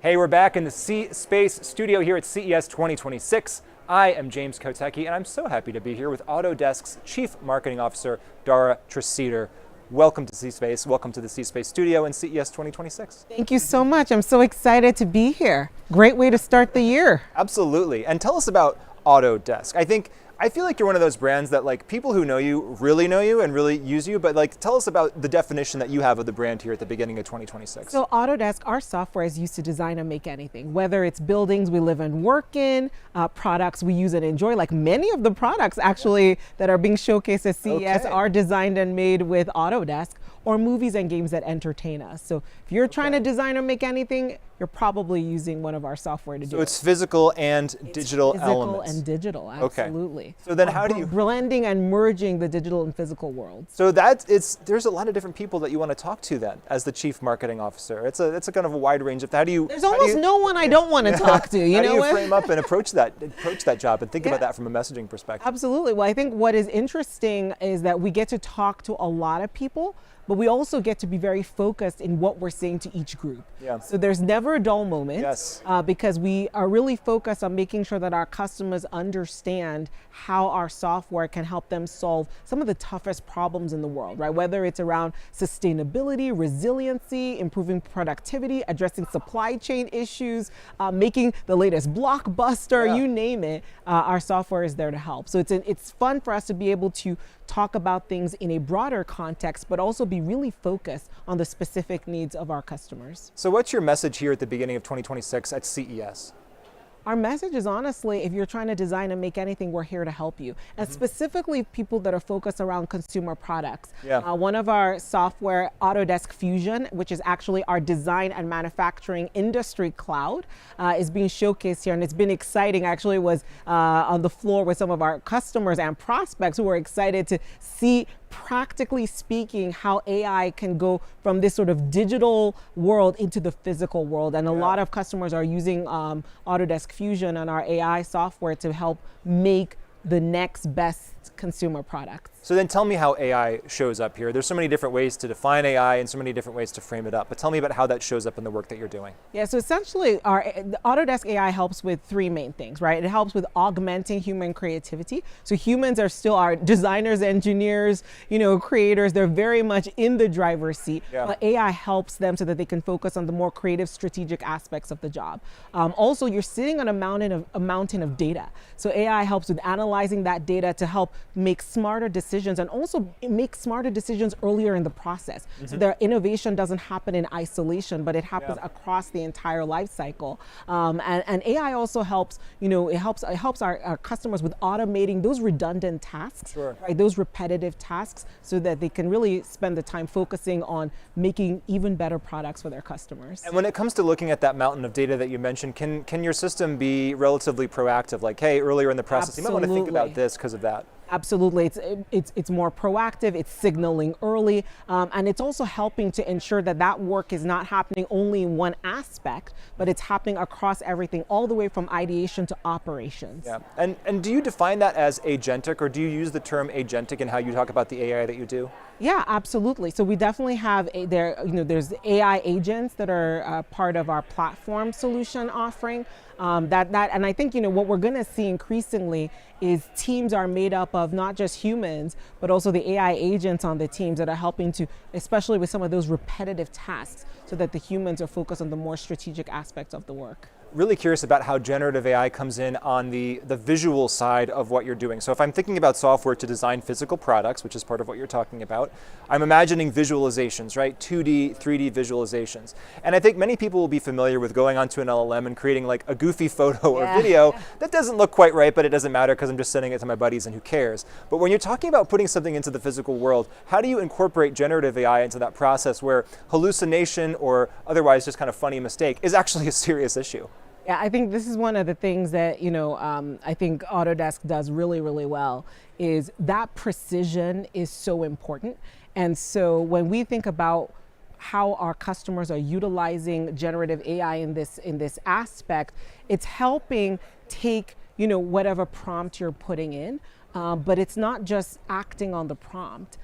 Hey, we're back in the C-Space studio here at CES 2026. I am James Kotecki, and I'm so happy to be here with Autodesk's Chief Marketing Officer, Dara Treseder. Welcome to C-Space. Welcome to the C-Space studio in CES 2026. Thank you so much. I'm so excited to be here. Great way to start the year. Absolutely. And tell us about Autodesk. I feel like you're one of those brands that like people who know you and really use you, but like tell us about the definition that you have of the brand here at the beginning of 2026. So Autodesk, our software is used to design and make anything, whether it's buildings we live and work in, products we use and enjoy, like many of the products actually that are being showcased at CES are designed and made with Autodesk, or movies and games that entertain us. So if you're trying to design or make anything, you're probably using one of our software to do it. So it's physical and digital elements. Physical and digital, absolutely. Okay. So then how do you... Blending and merging the digital and physical worlds. So there's a lot of different people that you want to talk to then as the Chief Marketing Officer. It's a kind of a wide range of... There's almost no one I don't want to talk to, you know? How do you frame up and approach that job and think about that from a messaging perspective? Absolutely. Well, I think what is interesting is that we get to talk to a lot of people, but we also get to be very focused in what we're saying to each group. Yeah. So there's never a dull moment because we are really focused on making sure that our customers understand how our software can help them solve some of the toughest problems in the world, right? Whether it's around sustainability, resiliency, improving productivity, addressing supply chain issues, making the latest blockbuster, you name it, our software is there to help. So it's fun for us to be able to talk about things in a broader context, but also be really focused on the specific needs of our customers. So what's your message here at the beginning of 2026 at CES? Our message is honestly, if you're trying to design and make anything, we're here to help you. And specifically people that are focused around consumer products. One of our software, Autodesk Fusion, which is actually our design and manufacturing industry cloud, is being showcased here. And it's been exciting. I actually was on the floor with some of our customers and prospects who were excited to see, practically speaking, how AI can go from this sort of digital world into the physical world. And a lot of customers are using Autodesk Fusion and our AI software to help make the next best consumer products. So then tell me how AI shows up here. There's so many different ways to define AI and so many different ways to frame it up, but tell me about how that shows up in the work that you're doing. Yeah, so essentially the Autodesk AI helps with three main things, right? It helps with augmenting human creativity. So humans are still our designers, engineers, creators. They're very much in the driver's seat, but AI helps them so that they can focus on the more creative, strategic aspects of the job. Also, you're sitting on a mountain of data. So AI helps with analyzing that data to help make smarter decisions and also make smarter decisions earlier in the process. So their innovation doesn't happen in isolation, but it happens across the entire life cycle. And AI also helps, it helps our customers with automating those redundant tasks, right? Those repetitive tasks, so that they can really spend the time focusing on making even better products for their customers. And when it comes to looking at that mountain of data that you mentioned, can your system be relatively proactive? Like, hey, earlier in the process, you might want to think about this because of that. Absolutely, it's more proactive, it's signaling early, and it's also helping to ensure that that work is not happening only in one aspect, but it's happening across everything, all the way from ideation to operations. Yeah, and do you define that as agentic, or do you use the term agentic in how you talk about the AI that you do? Yeah, absolutely. So we definitely have there's AI agents that are part of our platform solution offering. And I think what we're going to see increasingly is teams are made up of not just humans, but also the AI agents on the teams that are helping to, especially with some of those repetitive tasks, so that the humans are focused on the more strategic aspects of the work. Really curious about how generative AI comes in on the visual side of what you're doing. So if I'm thinking about software to design physical products, which is part of what you're talking about, I'm imagining visualizations, right? 2D, 3D visualizations. And I think many people will be familiar with going onto an LLM and creating like a goofy photo or video that doesn't look quite right, but it doesn't matter because I'm just sending it to my buddies and who cares. But when you're talking about putting something into the physical world, how do you incorporate generative AI into that process where hallucination or otherwise just kind of funny mistake is actually a serious issue? Yeah, I think this is one of the things that, I think Autodesk does really, really well, is that precision is so important. And so when we think about how our customers are utilizing generative AI in this aspect, it's helping take whatever prompt you're putting in, but it's not just acting on the prompt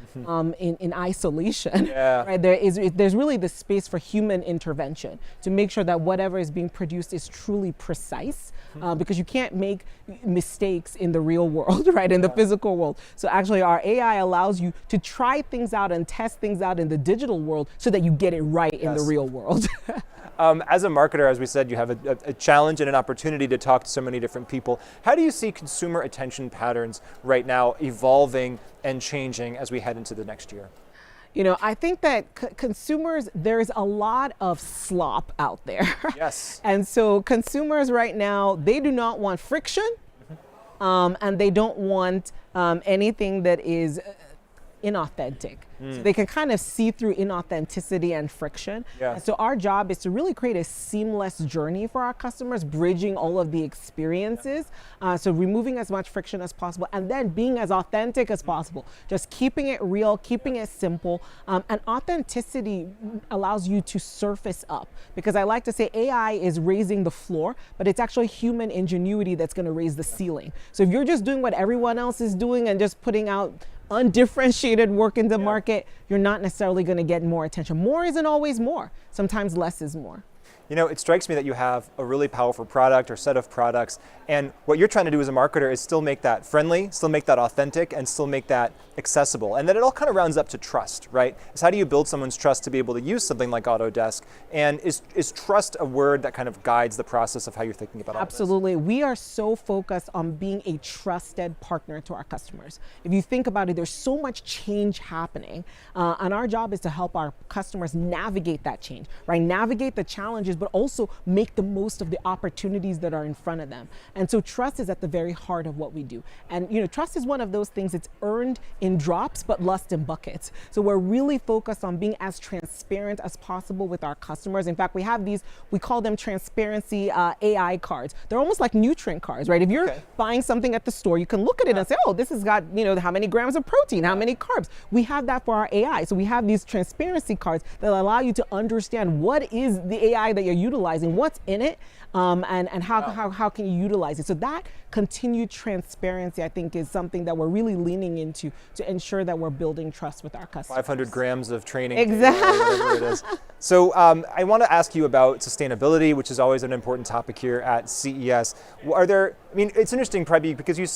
in isolation. Yeah. Right? There's really the space for human intervention to make sure that whatever is being produced is truly precise, because you can't make mistakes in the real world, right? In the physical world. So actually our AI allows you to try things out and test things out in the digital world so that you get it right in the real world. As a marketer, as we said, you have a challenge and an opportunity to talk to so many different people. How do you see consumer attention patterns right now evolving and changing as we head into the next year? You know, I think that consumers, there's a lot of slop out there. Yes. And so consumers right now, they do not want friction, and they don't want anything that is inauthentic. So they can kind of see through inauthenticity and friction. Yeah. And so our job is to really create a seamless journey for our customers, bridging all of the experiences. So removing as much friction as possible and then being as authentic as possible. Just keeping it real, keeping it simple. And authenticity allows you to surface up, because I like to say AI is raising the floor, but it's actually human ingenuity that's going to raise the ceiling. So if you're just doing what everyone else is doing and just putting out undifferentiated work in the market, you're not necessarily going to get more attention. More isn't always more. Sometimes less is more. You know, it strikes me that you have a really powerful product or set of products, and what you're trying to do as a marketer is still make that friendly, still make that authentic, and still make that accessible. And then it all kind of rounds up to trust, right? Is how do you build someone's trust to be able to use something like Autodesk? And is trust a word that kind of guides the process of how you're thinking about all this? Absolutely. We are so focused on being a trusted partner to our customers. If you think about it, there's so much change happening, and our job is to help our customers navigate that change, right? Navigate the challenges, but also make the most of the opportunities that are in front of them. And so trust is at the very heart of what we do. And you know, trust is one of those things that's earned in drops, but lost in buckets. So we're really focused on being as transparent as possible with our customers. In fact, we have these, we call them transparency AI cards. They're almost like nutrient cards, right? If you're buying something at the store, you can look at it and say, oh, this has got, you know, how many grams of protein, how many carbs. We have that for our AI. So we have these transparency cards that allow you to understand what is the AI that you're utilizing, what's in it, and how can you utilize it. So that continued transparency, I think, is something that we're really leaning into to ensure that we're building trust with our customers. 500 grams of training. Exactly. Whatever it is. So I want to ask you about sustainability, which is always an important topic here at CES. Are there, I mean, it's interesting, probably, because you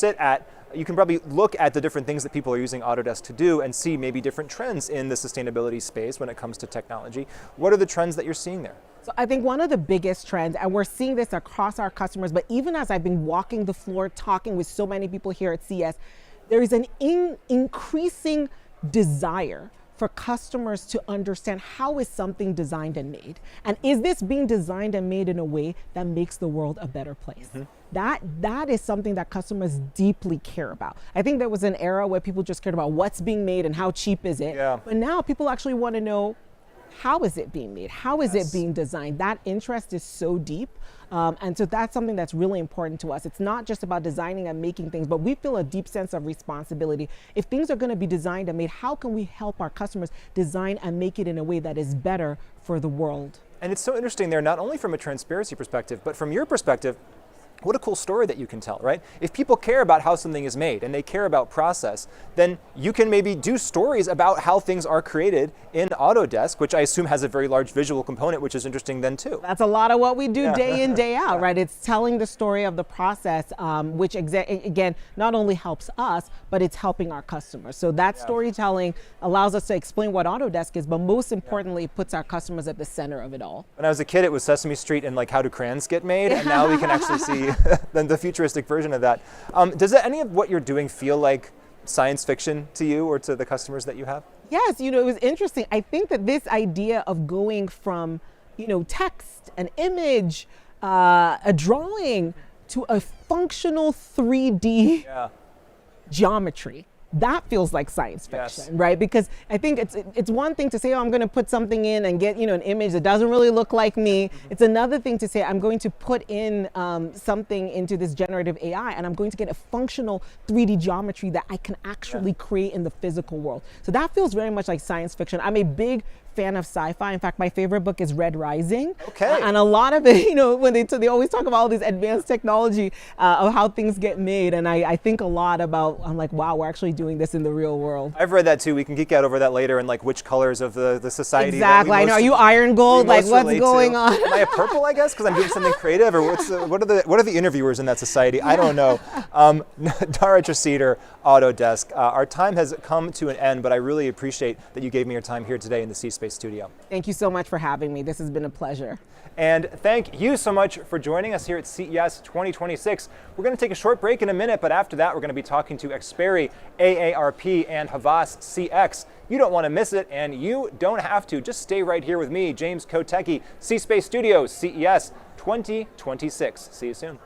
can probably look at the different things that people are using Autodesk to do and see maybe different trends in the sustainability space when it comes to technology. What are the trends that you're seeing there? So I think one of the biggest trends, and we're seeing this across our customers, but even as I've been walking the floor, talking with so many people here at CES, there is an increasing desire for customers to understand how is something designed and made? And is this being designed and made in a way that makes the world a better place? That is something that customers deeply care about. I think there was an era where people just cared about what's being made and how cheap is it. Yeah. But now people actually want to know, how is it being made? How is it being designed? That interest is so deep. And so that's something that's really important to us. It's not just about designing and making things, but we feel a deep sense of responsibility. If things are going to be designed and made, how can we help our customers design and make it in a way that is better for the world? And it's so interesting there, not only from a transparency perspective, but from your perspective, what a cool story that you can tell, right? If people care about how something is made and they care about process, then you can maybe do stories about how things are created in Autodesk, which I assume has a very large visual component, which is interesting then too. That's a lot of what we do day in, day out, right? It's telling the story of the process, which again, not only helps us, but it's helping our customers. So that storytelling allows us to explain what Autodesk is, but most importantly, puts our customers at the center of it all. When I was a kid, it was Sesame Street and like how do crayons get made, and now we can actually see the futuristic version of that. Does any of what you're doing feel like science fiction to you or to the customers that you have? Yes, you know, it was interesting. I think that this idea of going from, you know, text, an image, a drawing, to a functional 3D geometry, that feels like science fiction, Yes. right? Because I think it's one thing to say, oh, I'm going to put something in and get, an image that doesn't really look like me. It's another thing to say, I'm going to put in something into this generative AI and I'm going to get a functional 3D geometry that I can actually create in the physical world. So that feels very much like science fiction. I'm a big fan of sci-fi. In fact, my favorite book is Red Rising. Okay. And a lot of it, when they always talk about all this advanced technology of how things get made. And I think a lot about, I'm like, wow, we're actually doing this in the real world. I've read that too. We can geek out over that later and like which colors of the society. Exactly. I know. Are you iron gold? Like, what's going on? Am I a purple, I guess, because I'm doing something creative? Or what are the interviewers in that society? I don't know. Dara Treseder, Autodesk. Our time has come to an end, but I really appreciate that you gave me your time here today in the C-Space studio. Thank you so much for having me. This has been a pleasure. And thank you so much for joining us here at CES 2026. We're going to take a short break in a minute, but after that, we're going to be talking to Xperi, AARP, and Havas CX. You don't want to miss it, and you don't have to. Just stay right here with me, James Kotecki, C-Space Studios, CES 2026. See you soon.